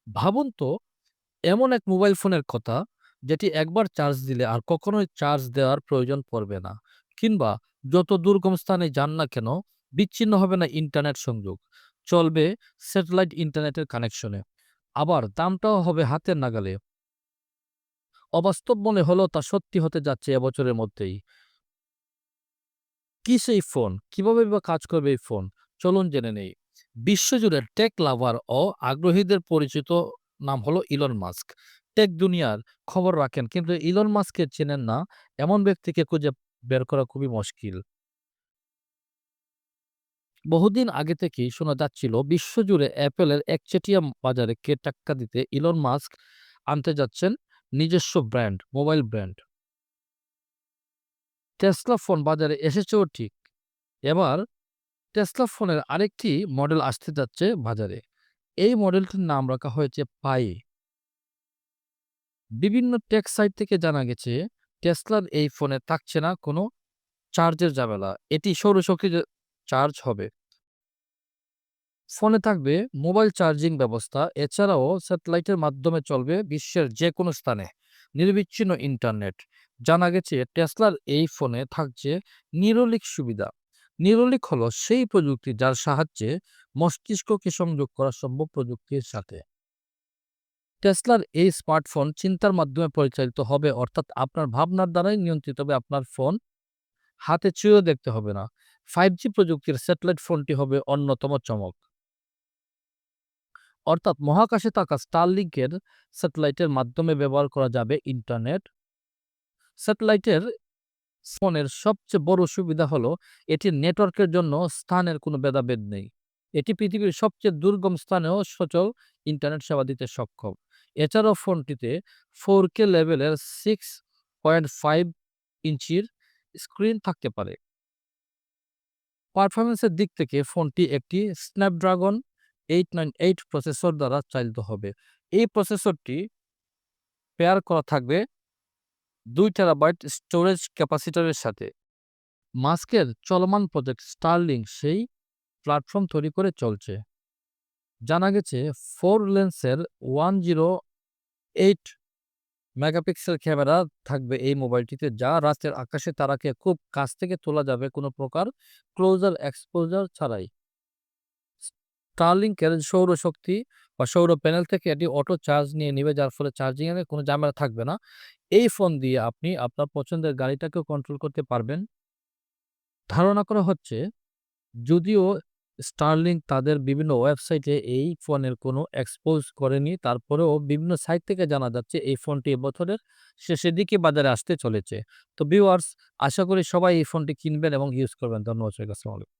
ভাবুন তো এমন এক মোবাইল ফোনের কথা যেটি একবার চার্জ দিলে আর কখনোই চার্জ দেওয়ার প্রয়োজন পড়বে না। কিংবা যত দুর্গম স্থানে যান না কেন বিচ্ছিন্ন হবে না ইন্টারনেট সংযোগ। চলবে স্যাটেলাইট ইন্টারনেটের কানেকশনে। আবার দামটাও হবে হাতের নাগালে। অবাস্তব মনে হলেও তা সত্যি হতে যাচ্ছে এবছরের মধ্যেই। কি সেই ফোন? কিভাবে বা কাজ করবে এই ফোন? চলুন জেনে নেই। বিশ্বজুড়ে টেক লাভার ও আগ্রহীদের পরিচিত নাম হলো ইলন মাস্ক। টেক দুনিয়ার খবর রাখেন কিন্তু ইলন মাস্ককে চেনেন না এমন ব্যক্তিকে খুঁজে বের করা খুবই মুশকিল। বহুদিন আগে থেকেই শোনা যাচ্ছিল বিশ্বজুড়ে অ্যাপলের একচেটিয়া বাজারে টেক্কা দিতে ইলন মাস্ক আনতে যাচ্ছেন নিজস্ব brand, mobile brand. Tesla phone বাজারে এসেছেও ঠিক। এবার টেসলা ফোনের আরেকটি মডেল আসতে যাচ্ছে বাজারে। এই মডেলটির নাম রাখা হয়েছে পাই। বিভিন্ন টেক সাইট থেকে জানা গেছে টেসলার এই ফোনে থাকছে না কোনো চার্জের ঝামেলা। এটি সৌরশক্তিতে চার্জ হবে। ফোনে থাকবে মোবাইল চার্জিং ব্যবস্থা। এছাড়াও স্যাটেলাইটের মাধ্যমে চলবে বিশ্বের যেকোনো স্থানে নিরবিচ্ছিন্ন ইন্টারনেট। জানা গেছে টেসলার এই ফোনে থাকছে নিউরোলিক সুবিধা। নিউরোলিক হলো সেই প্রযুক্তি যার সাহায্যে মস্তিষ্ককে সংযোগ করা সম্ভব প্রযুক্তির সাথে। টেসলার এই স্মার্টফোন চিন্তার মাধ্যমে পরিচালিত হবে, অর্থাৎ আপনার ভাবনার দ্বারাই নিয়ন্ত্রিত হবে আপনার ফোন। হাতে ছুঁয়েও দেখতে হবে না। 5G প্রযুক্তির স্যাটেলাইট ফোনটি হবে অন্যতম চমক। অর্থাৎ মহাকাশে থাকা স্টারলিংকের স্যাটেলাইটের মাধ্যমে ব্যবহার করা যাবে ইন্টারনেট। স্যাটেলাইটের ফোনের সবচেয়ে বড় সুবিধা হলো এটির নেটওয়ার্কের জন্য স্থানের কোনো ভেদাভেদ নেই। এটি পৃথিবীর সবচেয়ে দুর্গম স্থানেও সচল ইন্টারনেট সেবা দিতে সক্ষম। এছাড়াও ফোনটিতে 4K লেভেলের 6.5 ইঞ্চির স্ক্রিন থাকতে পারে। পারফরম্যান্সের দিক থেকে ফোনটি একটি স্ন্যাপড্রাগন 898 প্রসেসর দ্বারা চালিত হবে। এই প্রসেসরটি পেয়ার করা থাকবে 2 টেরাবাইট স্টোরেজ ক্যাপাসিটরের সাথে। মাস্কের চলমান প্রজেক্ট স্টারলিংক সেই প্ল্যাটফর্ম তৈরি করে চলছে। জানা গেছে 4 লেন্সের 108 মেগাপিক্সেল ক্যামেরা থাকবে এই মোবাইলটিতে, যা রাতের আকাশে তারাকে খুব কাছ থেকে তোলা যাবে কোনো প্রকার ক্লোজার এক্সপোজার ছাড়াই। স্টারলিংকের সৌরশক্তি বা সৌর প্যানেল থেকে এটি অটো চার্জ নিয়ে নিবে, যার ফলে চার্জিং এর কোনো ঝামেলা থাকবে না। এই ফোন দিয়ে আপনি আপনার পছন্দের গাড়িটাকেও কন্ট্রোল করতে পারবেন। ধারণা করা হচ্ছে যদিও স্টারলিংক তাদের বিভিন্ন ওয়েবসাইটে এই ফোনের কোনো এক্সপোজ করেনি, তারপরেও বিভিন্ন সাইট থেকে জানা যাচ্ছে এই ফোনটি এবছরের শেষের দিকে বাজারে আসতে চলেছে। তো ভিউয়ার্স, আশা করি সবাই এই ফোনটি কিনবেন এবং ইউজ করবেন। ধন্যবাদ সবাইকে। আসসালামু আলাইকুম।